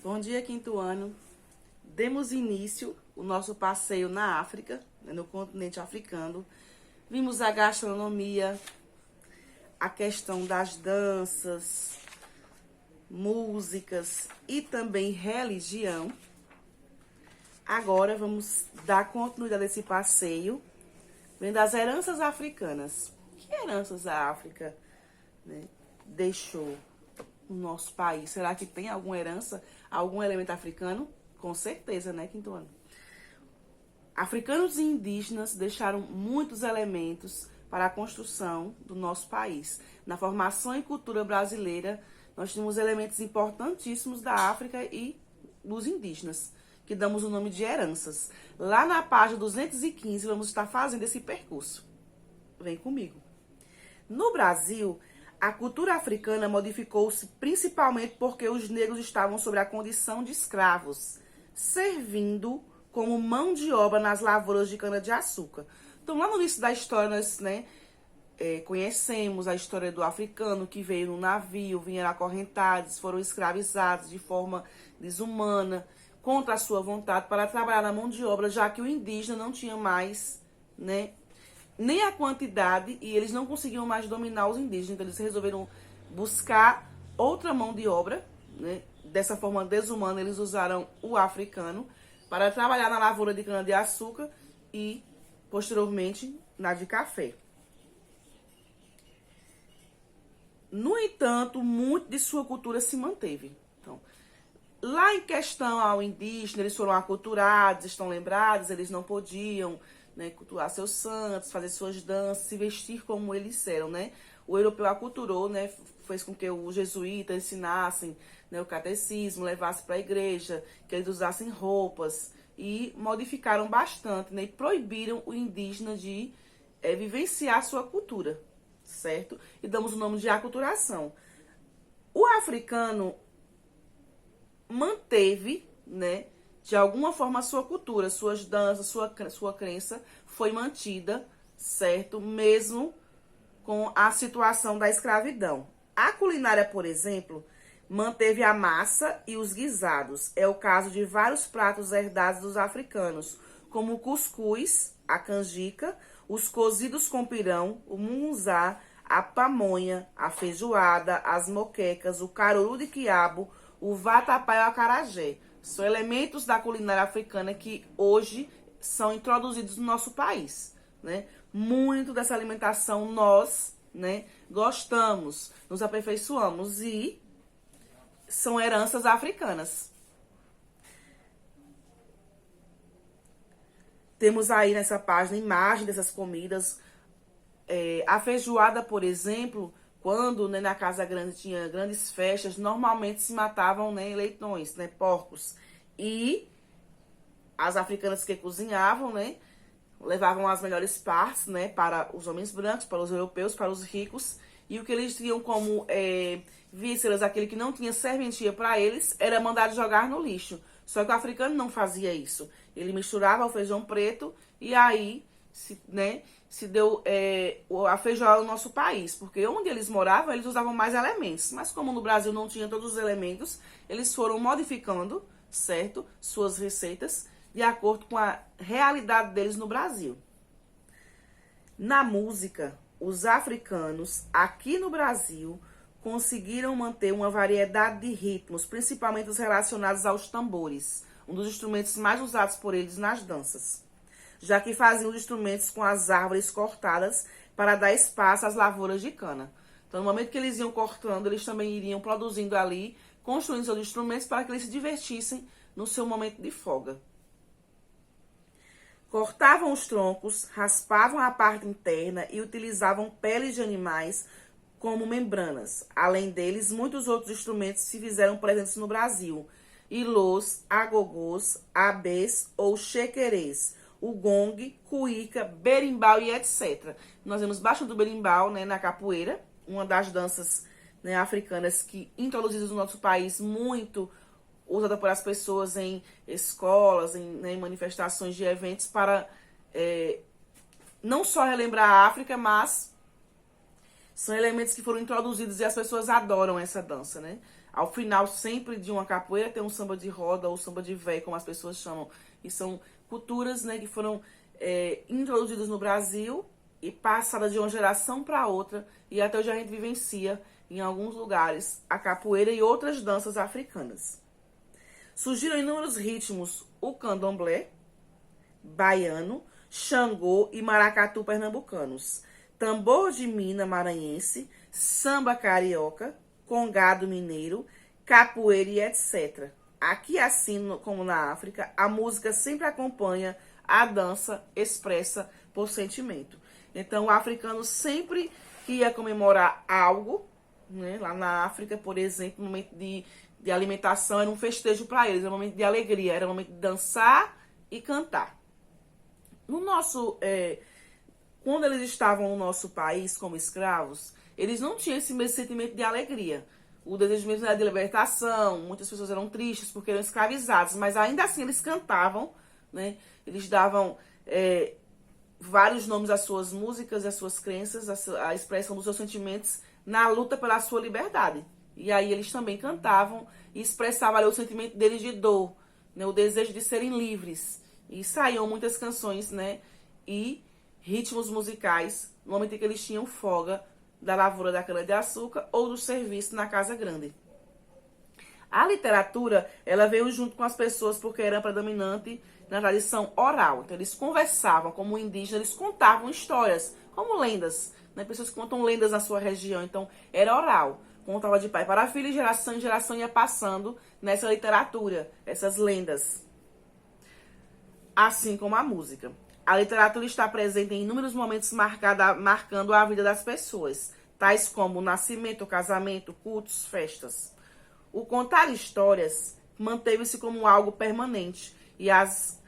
Bom dia, quinto ano. Demos início o nosso passeio na África, no continente africano. Vimos a gastronomia, a questão das danças, músicas e também religião. Agora vamos dar continuidade a esse passeio, vendo as heranças africanas. Que heranças a África, né, deixou no nosso país? Será que tem alguma herança, algum elemento africano? Com certeza, né, quinto ano? Africanos e indígenas deixaram muitos elementos para a construção do nosso país. Na formação e cultura brasileira, nós temos elementos importantíssimos da África e dos indígenas, que damos o nome de heranças. Lá na página 215, vamos estar fazendo esse percurso. Vem comigo. No Brasil, a cultura africana modificou-se principalmente porque os negros estavam sob a condição de escravos, servindo como mão de obra nas lavouras de cana-de-açúcar. Então, lá no início da história, nós conhecemos a história do africano que veio no navio, vieram acorrentados, foram escravizados de forma desumana, contra a sua vontade, para trabalhar na mão de obra, já que o indígena não tinha mais, nem a quantidade, e eles não conseguiam mais dominar os indígenas. Então, eles resolveram buscar outra mão de obra, Dessa forma desumana, eles usaram o africano para trabalhar na lavoura de cana-de-açúcar e, posteriormente, na de café. No entanto, muito de sua cultura se manteve. Então, lá em questão ao indígena, eles foram aculturados, estão lembrados, eles não podiam, cultuar seus santos, fazer suas danças, se vestir como eles eram, O europeu aculturou, fez com que os jesuítas ensinassem, o catecismo, levassem para a igreja, que eles usassem roupas e modificaram bastante, e proibiram o indígena de vivenciar sua cultura, certo? E damos o nome de aculturação. O africano manteve, de alguma forma a sua cultura, suas danças, sua crença foi mantida, certo? Mesmo com a situação da escravidão. A culinária, por exemplo, manteve a massa e os guisados. É o caso de vários pratos herdados dos africanos, como o cuscuz, a canjica, os cozidos com pirão, o mungunzá, a pamonha, a feijoada, as moquecas, o caruru de quiabo, o vatapá e o acarajé. São elementos da culinária africana que hoje são introduzidos no nosso país, Muito dessa alimentação nós, gostamos, nos aperfeiçoamos e são heranças africanas. Temos aí nessa página imagem dessas comidas. A feijoada, por exemplo, quando na Casa Grande tinha grandes festas, normalmente se matavam leitões, porcos. E as africanas que cozinhavam, levavam as melhores partes, para os homens brancos, para os europeus, para os ricos. E o que eles tinham como vísceras, aquele que não tinha serventia para eles, era mandado jogar no lixo. Só que o africano não fazia isso. Ele misturava o feijão preto e aí se deu a feijoada no nosso país. Porque onde eles moravam, eles usavam mais elementos. Mas como no Brasil não tinha todos os elementos, eles foram modificando, certo, suas receitas de acordo com a realidade deles no Brasil. Na música, os africanos, aqui no Brasil, conseguiram manter uma variedade de ritmos, principalmente os relacionados aos tambores, um dos instrumentos mais usados por eles nas danças, já que faziam os instrumentos com as árvores cortadas para dar espaço às lavouras de cana. Então, no momento que eles iam cortando, eles também iriam produzindo ali, construindo seus instrumentos para que eles se divertissem no seu momento de folga. Cortavam os troncos, raspavam a parte interna e utilizavam peles de animais como membranas. Além deles, muitos outros instrumentos se fizeram presentes no Brasil. Ilôs, agogôs, abês ou chequerês, o gongue, cuíca, berimbau e etc. Nós vemos bastante do berimbau na capoeira, uma das danças africanas que introduzidas no nosso país, muito usada por as pessoas em escolas, em manifestações de eventos, para não só relembrar a África, mas são elementos que foram introduzidos e as pessoas adoram essa dança, Ao final sempre de uma capoeira tem um samba de roda ou samba de véio, como as pessoas chamam. E são culturas, né, que foram introduzidas no Brasil e passadas de uma geração para outra. E até hoje a gente vivencia, em alguns lugares, a capoeira e outras danças africanas. Surgiram inúmeros ritmos, o candomblé, baiano, xangô e maracatu pernambucanos, tambor de mina maranhense, samba carioca, congado mineiro, capoeira e etc. Aqui, assim como na África, a música sempre acompanha a dança expressa por sentimento. Então, o africano sempre que ia comemorar algo, né, lá na África, por exemplo, no momento de alimentação, era um festejo para eles, era um momento de alegria, era um momento de dançar e cantar. No nosso, quando eles estavam no nosso país como escravos, eles não tinham esse mesmo sentimento de alegria. O desejo mesmo era de libertação, muitas pessoas eram tristes porque eram escravizados, mas ainda assim eles cantavam, né? Eles davam vários nomes às suas músicas, às suas crenças, a expressão dos seus sentimentos na luta pela sua liberdade. E aí eles também cantavam e expressavam ali o sentimento deles de dor, né? O desejo de serem livres. E saíam muitas canções, né? E ritmos musicais no momento em que eles tinham folga da lavoura da cana-de-açúcar ou do serviço na casa grande. A literatura, ela veio junto com as pessoas porque era predominante na tradição oral. Então, eles conversavam como indígenas, eles contavam histórias, como lendas, né? Pessoas que contam lendas na sua região. Então, era oral. Contava de pai para filho, e em geração ia passando nessa literatura, essas lendas. Assim como a música. A literatura está presente em inúmeros momentos marcando a vida das pessoas, tais como o nascimento, o casamento, cultos, festas. O contar histórias manteve-se como algo permanente e as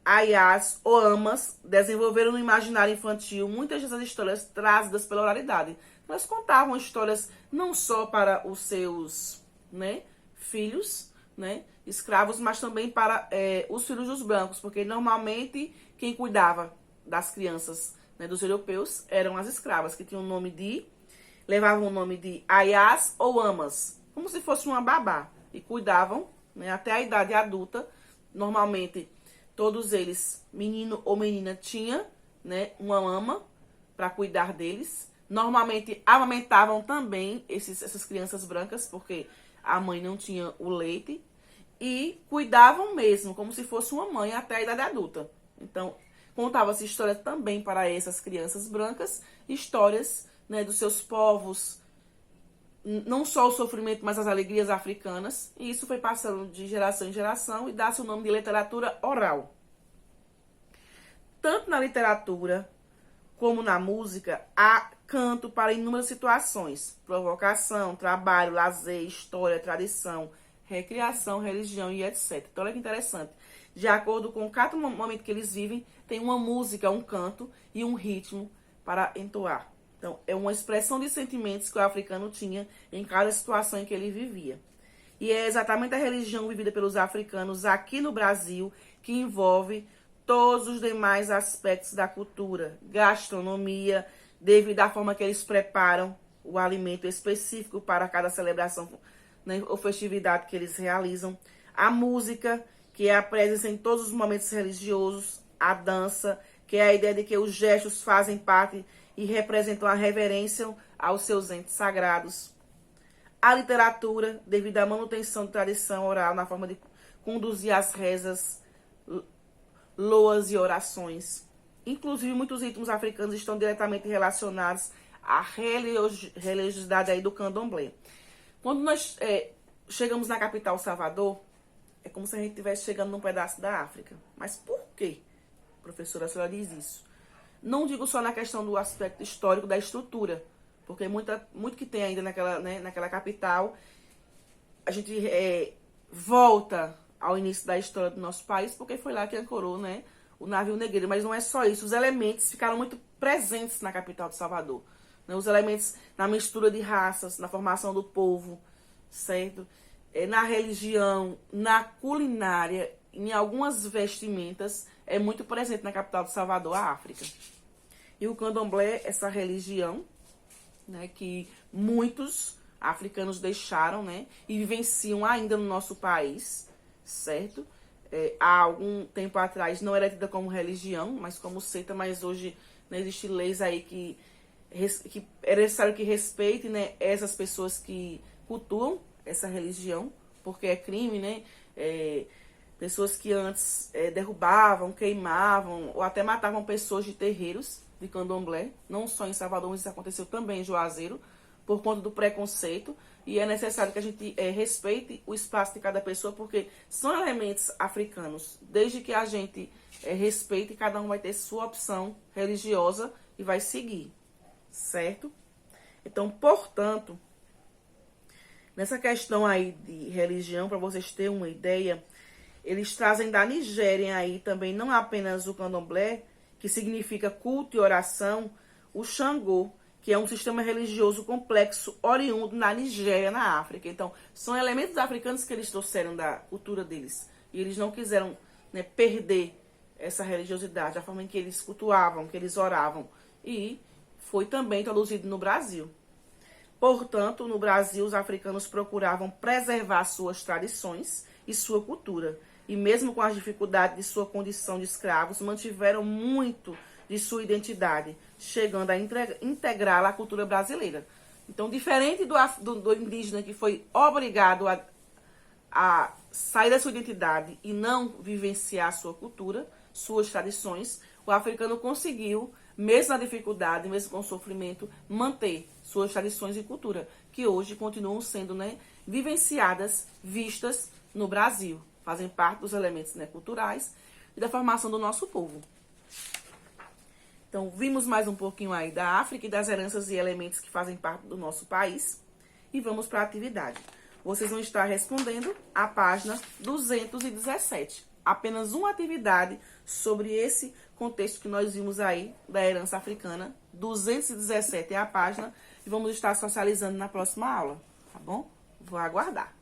aiás ou amas desenvolveram no imaginário infantil muitas dessas histórias trazidas pela oralidade. Elas contavam histórias não só para os seus, né, filhos, né, escravos, mas também para os filhos dos brancos, porque normalmente quem cuidava das crianças, né, dos europeus eram as escravas, que tinham levavam o nome de aiás ou amas, como se fosse uma babá, e cuidavam, né, até a idade adulta. Normalmente todos eles, menino ou menina, tinha, né, uma ama para cuidar deles. Normalmente amamentavam também essas crianças brancas, porque a mãe não tinha o leite, e cuidavam mesmo, como se fosse uma mãe até a idade adulta. Então, contava-se história também para essas crianças brancas, histórias, né, dos seus povos, não só o sofrimento, mas as alegrias africanas. E isso foi passando de geração em geração e dá-se o nome de literatura oral. Tanto na literatura como na música, há canto para inúmeras situações: provocação, trabalho, lazer, história, tradição, recreação, religião e etc. Então, olha que interessante. De acordo com cada momento que eles vivem, tem uma música, um canto e um ritmo para entoar. Então, é uma expressão de sentimentos que o africano tinha em cada situação em que ele vivia. E é exatamente a religião vivida pelos africanos aqui no Brasil que envolve todos os demais aspectos da cultura, gastronomia, devido à forma que eles preparam o alimento específico para cada celebração, né, ou festividade que eles realizam, a música, que é a presença em todos os momentos religiosos, a dança, que é a ideia de que os gestos fazem parte e representam a reverência aos seus entes sagrados, a literatura, devido à manutenção de tradição oral na forma de conduzir as rezas, loas e orações. Inclusive, muitos ritmos africanos estão diretamente relacionados à religiosidade aí do candomblé. Quando nós chegamos na capital, Salvador, é como se a gente estivesse chegando num pedaço da África. Mas por quê, professora, a senhora diz isso? Não digo só na questão do aspecto histórico da estrutura, porque muito que tem ainda naquela capital, a gente volta ao início da história do nosso país, porque foi lá que ancorou, né, o navio negreiro. Mas não é só isso, os elementos ficaram muito presentes na capital de Salvador, né, os elementos na mistura de raças, na formação do povo, certo? Na religião, na culinária, em algumas vestimentas, é muito presente na capital de Salvador, a África. E o candomblé, essa religião, né, que muitos africanos deixaram, né, e vivenciam ainda no nosso país, certo? Há algum tempo atrás não era tida como religião, mas como seita, mas hoje, né, existem leis aí que é necessário que respeite, né, essas pessoas que cultuam essa religião, porque é crime, né? Pessoas que antes derrubavam, queimavam ou até matavam pessoas de terreiros de candomblé, não só em Salvador, mas isso aconteceu também em Juazeiro, por conta do preconceito, e é necessário que a gente respeite o espaço de cada pessoa, porque são elementos africanos. Desde que a gente respeite, cada um vai ter sua opção religiosa e vai seguir, certo? Então, portanto, nessa questão aí de religião, para vocês terem uma ideia, eles trazem da Nigéria aí também, não apenas o candomblé, que significa culto e oração, o Xangô, que é um sistema religioso complexo oriundo na Nigéria, na África. Então, são elementos africanos que eles trouxeram da cultura deles. E eles não quiseram, né, perder essa religiosidade, a forma em que eles cultuavam, que eles oravam. E foi também traduzido no Brasil. Portanto, no Brasil, os africanos procuravam preservar suas tradições e sua cultura. E mesmo com as dificuldades de sua condição de escravos, mantiveram muito de sua identidade, chegando a integrá-la à cultura brasileira. Então, diferente do indígena que foi obrigado a sair da sua identidade e não vivenciar sua cultura, suas tradições, o africano conseguiu, mesmo na dificuldade, mesmo com o sofrimento, manter suas tradições e cultura, que hoje continuam sendo, né, vivenciadas, vistas no Brasil. Fazem parte dos elementos, né, culturais e da formação do nosso povo. Então, vimos mais um pouquinho aí da África e das heranças e elementos que fazem parte do nosso país. E vamos para a atividade. Vocês vão estar respondendo a página 217. Apenas uma atividade sobre esse contexto que nós vimos aí da herança africana. 217 é a página e vamos estar socializando na próxima aula, tá bom? Vou aguardar.